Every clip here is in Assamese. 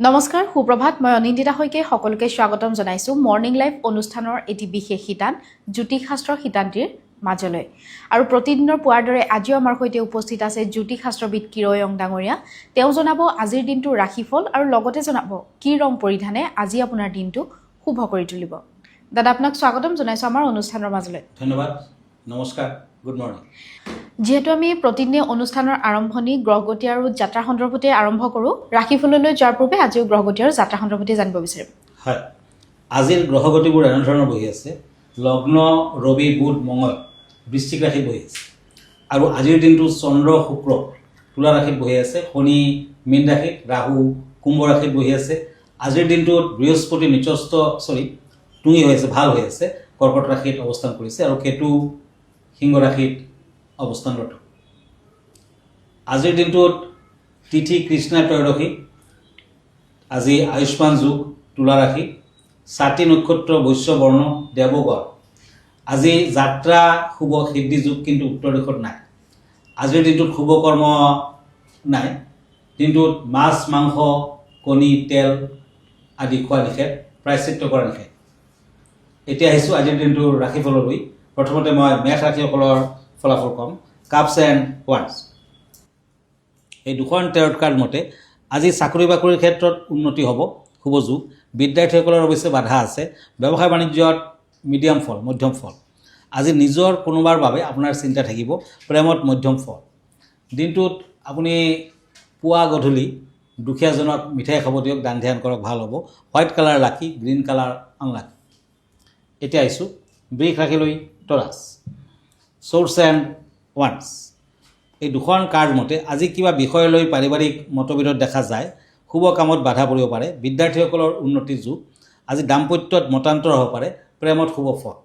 নমস্কাৰ সুপ্ৰভাত মই অনিন্দিতা হৈকে সকলোকে স্বাগতম জনাইছো মৰ্নিং লাইভ অনুষ্ঠানৰ এটি বিশেষ শিতান জ্যোতিষশাস্ত্ৰ শিতানটিৰ মাজলৈ আৰু প্ৰতিদিনৰ পুৱাৰ দৰে আজিও আমাৰ সৈতে উপস্থিত আছে জ্যোতিষশাস্ত্ৰবিদ কিৰয়ং ডাঙৰীয়া তেওঁ জনাব আজিৰ দিনটোৰ ৰাশিফল আৰু লগতে জনাব কি ৰং পৰিধানে আজি আপোনাৰ দিনটো শুভ কৰি তুলিব দাদা আপোনাক স্বাগতম জনাইছো আমাৰ অনুষ্ঠানৰ মাজলৈ ধন্যবাদ নমস্কাৰ গুড মৰ্নিং যেহেতু আমি প্ৰতিদিনে অনুষ্ঠানৰ আৰম্ভণি গ্ৰহগতি আৰু যাত্ৰা সন্দৰ্ভতে আৰম্ভ কৰোঁ ৰাশিফললৈ যোৱাৰ পূৰ্বে আজিও গ্ৰহগতি আৰু যাত্ৰা সন্দৰ্ভতে জানিব বিচাৰিম হয় আজিৰ গ্ৰহগতিবোৰ এনেধৰণৰ বহি আছে লগ্ন ৰবি বুধ মঙ্গল বৃশ্চিক ৰাশিত বহি আছে আৰু আজিৰ দিনটো চন্দ্ৰ শুক্ৰ তুলা ৰাশিত বহি আছে শনি মীন ৰাশিত ৰাহু কুম্ভ ৰাশিত বহি আছে আজিৰ দিনটোত বৃহস্পতি টুঙি হৈ আছে ভাল হৈ আছে কৰ্কট ৰাশিত অৱস্থান কৰিছে আৰু কেতু সিংহ ৰাশিত অৱস্থানৰত আজিৰ দিনটোত তিথি কৃষ্ণা ত্ৰয়োদশী আজি আয়ুষ্মান যোগ তুলা ৰাশি ছাতি নক্ষত্ৰ বৈশ্য বৰ্ণ দেৱগড় আজি যাত্ৰা শুভ সিদ্ধি যোগ কিন্তু উত্তৰ দিশত নাই আজিৰ দিনটোত শুভ কৰ্ম নাই দিনটোত মাছ মাংস কণী তেল আদি খোৱা নিষেধ প্ৰায়শ্চিত্ত কৰা নিষেধ এতিয়া আহিছোঁ আজিৰ দিনটোৰ ৰাশিফললৈ প্ৰথমতে মই মেষ ৰাশিসকলৰ ফলাফল কম কাপছ এণ্ড ওৱান্স এই দুখন টেৰট কাৰ্ড মতে আজি চাকৰি বাকৰিৰ ক্ষেত্ৰত উন্নতি হ'ব শুভ যোগ বিদ্যাৰ্থীসকলৰ অৱশ্যে বাধা আছে ব্যৱসায় বাণিজ্যত মিডিয়াম ফল মধ্যম ফল আজি নিজৰ কোনোবাৰ বাবে আপোনাৰ চিন্তা থাকিব প্ৰেমত মধ্যম ফল দিনটোত আপুনি পুৱা গধূলি দুখীয়াজনক মিঠাই খাব দিয়ক দান ধ্যান কৰক ভাল হ'ব হোৱাইট কালাৰ লাকি গ্ৰীণ কালাৰ আনলাকি এতিয়া আহিছোঁ বৃষ ৰাশিলৈ টৰাছ সোৰ্স এণ্ড ওৱান্স এই দুখন কাৰ্ড মতে আজি কিবা বিষয় লৈ পাৰিবাৰিক মতবিৰোধ দেখা যায় শুভ কামত বাধা পৰিব পাৰে বিদ্যাৰ্থীসকলৰ উন্নতিৰ যুগ আজি দাম্পত্যত মতান্তৰ হ'ব পাৰে প্ৰেমত শুভ ফল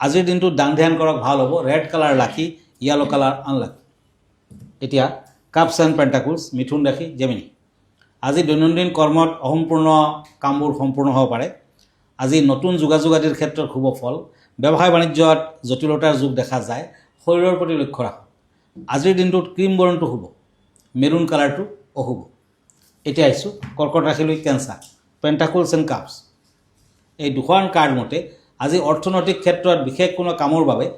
আজিৰ দিনটোত দান ধ্যান কৰক ভাল হ'ব ৰেড কালাৰ লাকি য়েলো কালাৰ আনলাকি এতিয়া কাপছ এণ্ড পেণ্টাকুলছ মিথুন ৰাশি জেমিনি আজি দৈনন্দিন কৰ্মত অসম্পূৰ্ণ কামবোৰ সম্পূৰ্ণ হ'ব পাৰে আজি নতুন যোগাযোগ আদিৰ ক্ষেত্ৰত শুভ ফল ব্যৱসায় বাণিজ্যত জটিলতাৰ যুগ দেখা যায় শৰীৰৰ প্ৰতি লক্ষ্য ৰাখক আজিৰ দিনটোত ক্ৰীম বৰণটো শুভ মেৰুণ কালাৰটো অশুভ এতিয়া আহিছোঁ কৰ্কট ৰাশিলৈ কেঞ্চাৰ পেণ্টাকুলছ এণ্ড কাপছ এই দুখন কাৰ্ড মতে আজি অৰ্থনৈতিক ক্ষেত্ৰত বিশেষ কোনো কামৰ বাবে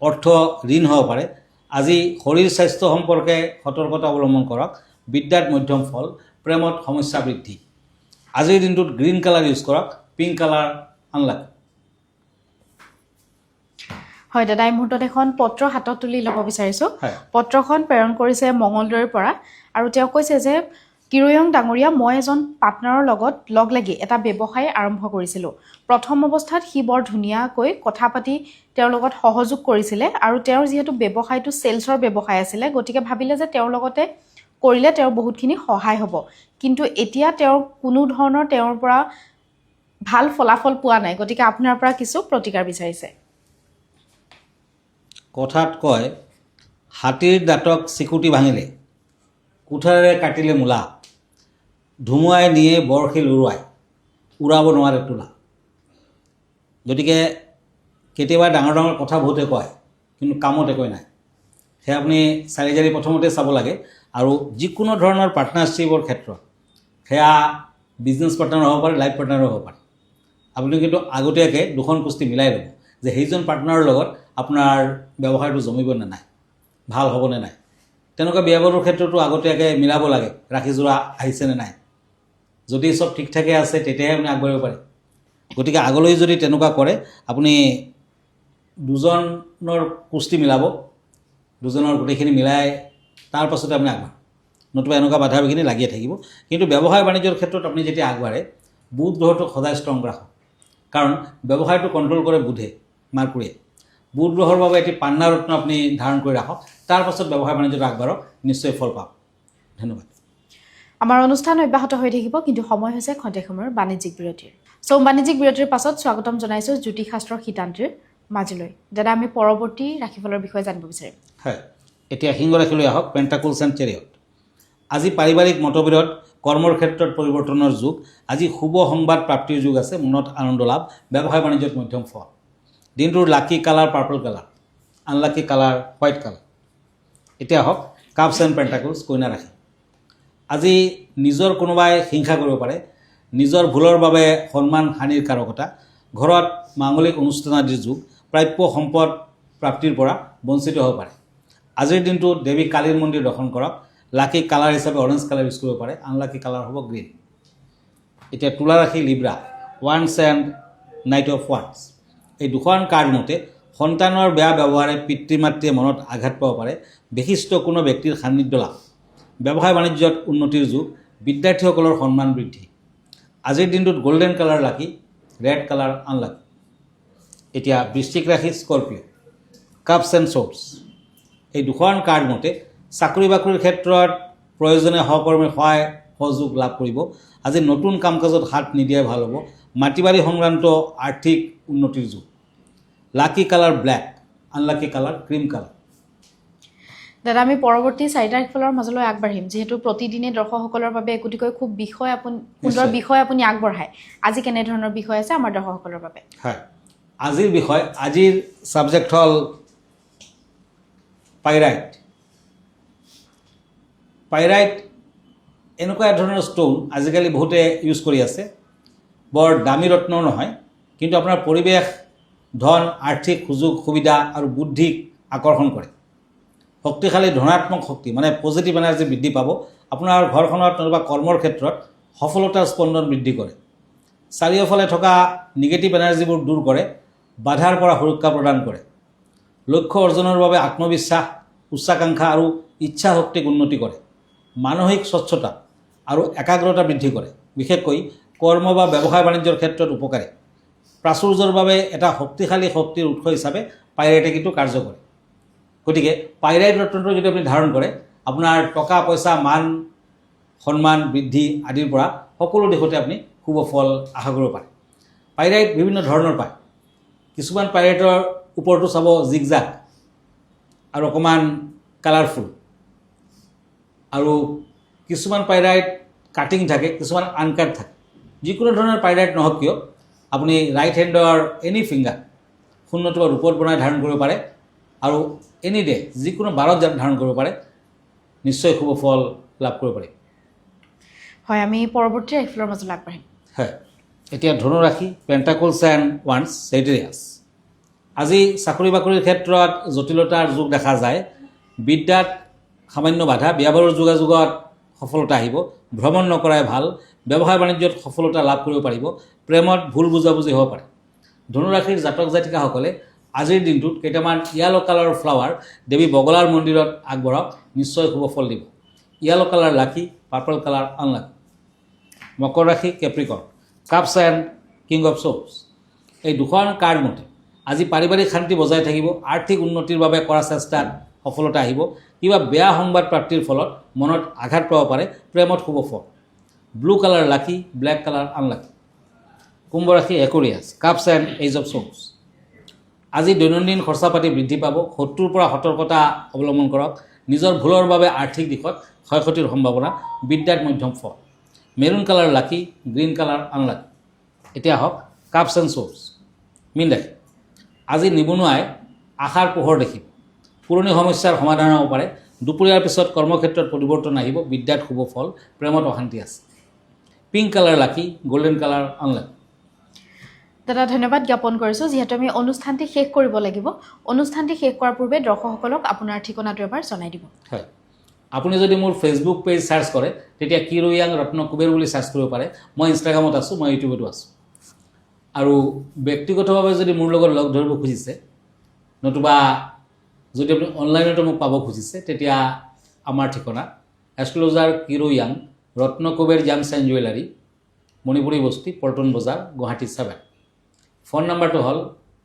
অৰ্থ ঋণ হ'ব পাৰে আজি শৰীৰ স্বাস্থ্য সম্পৰ্কে সতৰ্কতা অৱলম্বন কৰক বিদ্যাত মধ্যম ফল প্ৰেমত সমস্যা বৃদ্ধি আজিৰ দিনটোত গ্ৰীণ কালাৰ ইউজ কৰক পিংক কালাৰ আনলাকি হয় দাদা এই মুহূৰ্তত এখন পত্ৰ হাতত তুলি ল'ব বিচাৰিছোঁ পত্ৰখন প্ৰেৰণ কৰিছে মঙলদৈৰ পৰা আৰু তেওঁ কৈছে যে কিৰয়ং ডাঙৰীয়া মই এজন পাৰ্টনাৰৰ লগত লগ লাগি এটা ব্যৱসায় আৰম্ভ কৰিছিলোঁ প্ৰথম অৱস্থাত সি বৰ ধুনীয়াকৈ কথা পাতি তেওঁৰ লগত সহযোগ কৰিছিলে আৰু তেওঁৰ যিহেতু ব্যৱসায়টো চেলছৰ ব্যৱসায় আছিলে গতিকে ভাবিলে যে তেওঁৰ লগতে কৰিলে তেওঁৰ বহুতখিনি সহায় হ'ব কিন্তু এতিয়া তেওঁৰ কোনো ধৰণৰ তেওঁৰ পৰা ভাল ফলাফল পোৱা নাই গতিকে আপোনাৰ পৰা কিছু প্ৰতিকাৰ বিচাৰিছে কথাত কয় হাতীৰ দাঁতক চিকুটি ভাঙিলে কুঠাৰেৰে কাটিলে মূলা ধুমুৱাই নিয়ে বৰশীল উৰাব নোৱাৰে তোলা গতিকে কেতিয়াবা ডাঙৰ ডাঙৰ কথা বহুতে কয় কিন্তু কামত একোৱে নাই সেয়া আপুনি চাৰিজাৰি প্ৰথমতে চাব লাগে আৰু যিকোনো ধৰণৰ পাৰ্টনাৰশ্বিপৰ ক্ষেত্ৰত সেয়া বিজনেছ পাৰ্টনাৰ হ'ব পাৰে লাইফ পাৰ্টনাৰো হ'ব পাৰে আপুনি কিন্তু আগতীয়াকৈ দুখন কুস্তি মিলাই ল'ব যে সেইজন পাৰ্টনাৰৰ লগত আপোনাৰ ব্যৱসায়টো জমিব নে নাই ভাল হ'ব নে নাই তেনেকুৱা বিয়া বাৰুৰ ক্ষেত্ৰতো আগতীয়াকৈ মিলাব লাগে ৰাশিযোৰা আহিছেনে নাই যদি চব ঠিক ঠাকে আছে তেতিয়াহে আপুনি আগবাঢ়িব পাৰে গতিকে আগলৈ যদি তেনেকুৱা কৰে আপুনি দুজনৰ কুস্তি মিলাব দুজনৰ গোটেইখিনি মিলাই তাৰ পাছতে আপুনি আগবাঢ়ে নতুবা এনেকুৱা বাধা বিঘিনি লাগিয়ে থাকিব কিন্তু ব্যৱসায় বাণিজ্যৰ ক্ষেত্ৰত আপুনি যেতিয়া আগবাঢ়ে বুধ গ্ৰহটোক সদায় ষ্ট্ৰং ৰাখক কাৰণ ব্যৱসায়টো কণ্ট্ৰল কৰে বুধে মাৰ্কুৰীয়ে বুধ গ্ৰহৰ বাবে এটি পান্না ৰত্ন আপুনি ধাৰণ কৰি ৰাখক তাৰ পাছত ব্যৱসায় বাণিজ্যত আগবাঢ়ক নিশ্চয় ফল পাব ধন্যবাদ আমাৰ অনুষ্ঠান অব্যাহত হৈ থাকিব কিন্তু সময় হৈছে খন্তেক সময়ৰ বাণিজ্যিক বিৰতিৰ বাণিজ্যিক বিৰতিৰ পাছত স্বাগতম জনাইছোঁ জ্যোতিষশাস্ত্ৰ শিতানটিৰ মাজলৈ দাদা আমি পৰৱৰ্তী ৰাশিফলৰ বিষয়ে জানিব বিচাৰিম হয় এতিয়া সিংহ ৰাশিলৈ আহক পেণ্টাকুলছ এণ্ড চেৰিয়ট আজি পাৰিবাৰিক মতবিৰোধ কৰ্মৰ ক্ষেত্ৰত পৰিৱৰ্তনৰ যুগ আজি শুভ সংবাদ প্ৰাপ্তিৰ যুগ আছে মনত আনন্দ লাভ ব্যৱসায় বাণিজ্যত মধ্যম ফল দিনটোৰ lucky colour purple colour unlucky colour white colour এতিয়া আহক কাপছ এণ্ড পেণ্টাকুলছ কন্যা ৰাশি আজি নিজৰ কোনোবাই হিংসা কৰিব পাৰে, নিজৰ ভুলৰ বাবে সন্মান হানিৰ কাৰকতা, ঘৰত মাংগলিক অনুষ্ঠান আদিৰ যুগ, প্ৰাপ্য সম্পদ প্ৰাপ্তিৰ পৰা বঞ্চিত হ'ব পাৰে। আজিৰ দিনটোত দেৱী কালীৰ মন্দিৰ দৰ্শন কৰক। লাকি কালাৰ হিচাপে অৰেঞ্জ কালাৰ ইউজ কৰিব পাৰে, আনলাকি কালাৰ হ'ব গ্ৰীণ। এতিয়া তুলা ৰাশি Libra, once and night of once. এই দুখন কাৰ্ড মতে সন্তানৰ বেয়া ব্যৱহাৰে পিতৃ মাতৃয়ে মনত আঘাত পাব পাৰে, বিশিষ্ট কোনো ব্যক্তিৰ সান্নিধ্য লাভ, ব্যৱসায় বাণিজ্যত উন্নতিৰ যুগ, বিদ্যাৰ্থীসকলৰ সন্মান বৃদ্ধি। আজিৰ দিনটোত গল্ডেন কালাৰ লাকি, ৰেড কালাৰ আনলাকি। এতিয়া বৃশ্চিক ৰাশি স্কৰ্পিঅ, কাপছ এণ্ড ছৰ্ডছ। এই দুখন কাৰ্ড মতে চাকৰি বাকৰিৰ ক্ষেত্ৰত প্ৰয়োজনীয় সহকৰ্মীৰ সহায় সহযোগ লাভ কৰিব। আজি নতুন কাম কাজত হাত নিদিয়াই ভাল হ'ব, মাটি বাৰী সংক্ৰান্ত আৰ্থিক উন্নতিৰ যুগ। Lucky colour black, unlucky colour cream colour. দাদা আমি পৰৱৰ্তী 4টা ৰাশিফলৰ মাজলৈ আগবাঢ়িম, যিহেতু প্ৰতিদিনে দৰ্শকসকলৰ বাবে একোটিকৈ খুব সুন্দৰ বিষয় আপুনি আগবঢ়ায়। আজি কেনেধৰণৰ বিষয় আছে আমাৰ দৰ্শকসকলৰ বাবে? হয়, আজিৰ বিষয়, আজিৰ ছাবজেক্ট হ'ল পাইৰাইট। পাইৰাইট এনেকুৱা ধৰণৰ ষ্ট'ন আজিকালি বহুতে ইউজ কৰি আছে। বৰ দামী ৰত্নও নহয়, কিন্তু আপোনাৰ পৰিৱেশ, ধন, আৰ্থিক সুযোগ সুবিধা আৰু বুদ্ধিক আকৰ্ষণ কৰে। শক্তিশালী ধনাত্মক শক্তি মানে পজিটিভ এনাৰ্জি বৃদ্ধি পাব। আপোনাৰ ঘৰখনত নতুবা কৰ্মৰ ক্ষেত্ৰত সফলতাৰ স্পন্দন বৃদ্ধি কৰে। চাৰিওফালে থকা নিগেটিভ এনাৰ্জিবোৰ দূৰ কৰে, বাধাৰ পৰা সুৰক্ষা প্ৰদান কৰে। লক্ষ্য অৰ্জনৰ বাবে আত্মবিশ্বাস, উচ্চাকাংক্ষা আৰু ইচ্ছা শক্তিক উন্নতি কৰে। মানসিক স্বচ্ছতা আৰু একাগ্ৰতা বৃদ্ধি কৰে। বিশেষকৈ কৰ্ম বা ব্যৱসায় বাণিজ্যৰ ক্ষেত্ৰত উপকাৰী। প্ৰাচুৰ্যৰ বাবে এটা শক্তিশালী শক্তিৰ উৎস হিচাপে পাইৰাইটে কিন্তু কাৰ্য কৰে। গতিকে পাইৰাইট ৰত্নটো যদি আপুনি ধাৰণ কৰে, আপোনাৰ টকা পইচা, মান সন্মান বৃদ্ধি আদিৰ পৰা সকলো দিশতে আপুনি শুভ ফল আশা কৰিব পাৰে। পাইৰাইট বিভিন্ন ধৰণৰ পায়। কিছুমান পাইৰাইটৰ ওপৰতো চাব জিগজাগ আৰু অকণমান কালাৰফুল, আৰু কিছুমান পাইৰাইট কাটিং থাকে, কিছুমান আনকাট থাকে। যিকোনো ধৰণৰ পাইৰাইট নহওক কিয়, আপুনি ৰাইট হেণ্ডৰ এনি ফিংগাৰ শূন্যটো বা ৰূপত বনাই ধাৰণ কৰিব পাৰে, আৰু এনি ডে যিকোনো বাৰত ধাৰণ কৰিব পাৰে, নিশ্চয় শুভ ফল লাভ কৰিব পাৰিম। হয়, আমি পৰৱৰ্তী ৰাশিফলৰ মাজলৈ আগবাঢ়িম। হয়, এতিয়া ধনু ৰাশি, পেণ্টাকলছ এণ্ড ওৱান্স, ছেজিটেৰিয়াছ। আজি চাকৰি বাকৰিৰ ক্ষেত্ৰত জটিলতাৰ যুগ দেখা যায়। বিদ্যাত সামান্য বাধা, বিয়া বাৰুৰ যোগাযোগত সফলতা আহিব। ভ্ৰমণ নকৰাই ভাল, ব্যৱসায় বাণিজ্যত সফলতা লাভ কৰিব পাৰিব। প্ৰেমত ভুল বুজাবুজি হ'ব পাৰে। ধনুৰাশিৰ জাতক জাতিকাসকলে আজিৰ দিনটোত কেইটামান য়েলো কালাৰৰ ফ্লাৱাৰ দেৱী বগলাৰ মন্দিৰত আগবঢ়াওক, নিশ্চয় শুভ ফল দিব। য়েলো কালাৰ লাকি, পাৰ্পল কালাৰ আনলাকি। মকৰ ৰাশি, কেপ্ৰিকৰ্ণ, কাপছ এণ্ড কিং অফ ছ'ৰ্ডছ। এই দুখন কাৰ্ড মতে আজি পাৰিবাৰিক শান্তি বজাই থাকিব। আৰ্থিক উন্নতিৰ বাবে কৰা চেষ্টাত সফলতা আহিব। কিবা বেয়া সংবাদ প্ৰাপ্তিৰ ফলত মনত আঘাত পাব পাৰে। প্ৰেমত শুভ ফল। ব্লু কালাৰ লাকি, ব্লেক কালাৰ আনলাকি। কুম্ভ ৰাশি, একুৰিয়াছ, কাপছ এণ্ড এইজ অফ ছ'ৰ্ডছ। আজি দৈনন্দিন খৰচা পাতি বৃদ্ধি পাব। শত্ৰুৰ পৰা সতৰ্কতা অৱলম্বন কৰক। নিজৰ ভুলৰ বাবে আৰ্থিক দিশত ক্ষয় ক্ষতিৰ সম্ভাৱনা। বিদ্যাত মধ্যম ফল। মেৰুণ কালাৰ লাকি, গ্ৰীণ কালাৰ আনলাকি। এতিয়া হওক কাপছ এণ্ড ছ'ৰ্ডছ। মীন ৰাশি, আজি নিবনুৱাই আশাৰ পোহৰ দেখিব। পুৰণি সমস্যাৰ সমাধান হ'ব পাৰে। দুপৰীয়াৰ পিছত কৰ্মক্ষেত্ৰত পৰিৱৰ্তন আহিব। বিদ্যাত শুভ ফল। প্ৰেমত অশান্তি আছে। পিংক কালাৰ লাকি, গল্ডেন কালাৰ আনলাকি। দাদা ধন্যবাদ জ্ঞাপন কৰিছোঁ। যিহেতু আমি অনুষ্ঠানটি শেষ কৰিব লাগিব, অনুষ্ঠানটি শেষ কৰাৰ পূৰ্বে দৰ্শকসকলক আপোনাৰ ঠিকনাটো এবাৰ জনাই দিব। হয়, আপুনি যদি মোৰ ফেচবুক পেজ চাৰ্চ কৰে, তেতিয়া কিৰোয়াং ৰত্ন কুবেৰ বুলি চাৰ্চ কৰিব পাৰে। মই ইনষ্টাগ্ৰামত আছোঁ, মই ইউটিউবতো আছোঁ। আৰু ব্যক্তিগতভাৱে যদি মোৰ লগত লগ ধৰিব খুজিছে, নতুবা যদি আপুনি অনলাইনতো মোক পাব খুজিছে, তেতিয়া আমাৰ ঠিকনা astrologer Kirowang, Ratna Kuber gems and jewellery, Manipuri Basti, Paltan বজাৰ, গুৱাহাটী 7। ফোন নম্বৰটো হ'ল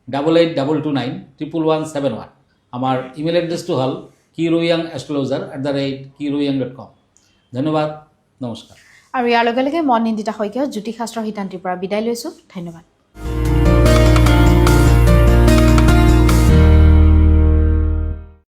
8822911171। আমাৰ ইমেইল এড্ৰেছটো হ'ল kiroyangastrologer@kiroyang.com। ধন্যবাদ, নমস্কাৰ। আৰু ইয়াৰ লগে লগে মই নিন্দিতা শইকীয়া জ্যোতিষশাস্ত্ৰ শিতান্তিৰ পৰা বিদায় লৈছোঁ। ধন্যবাদ।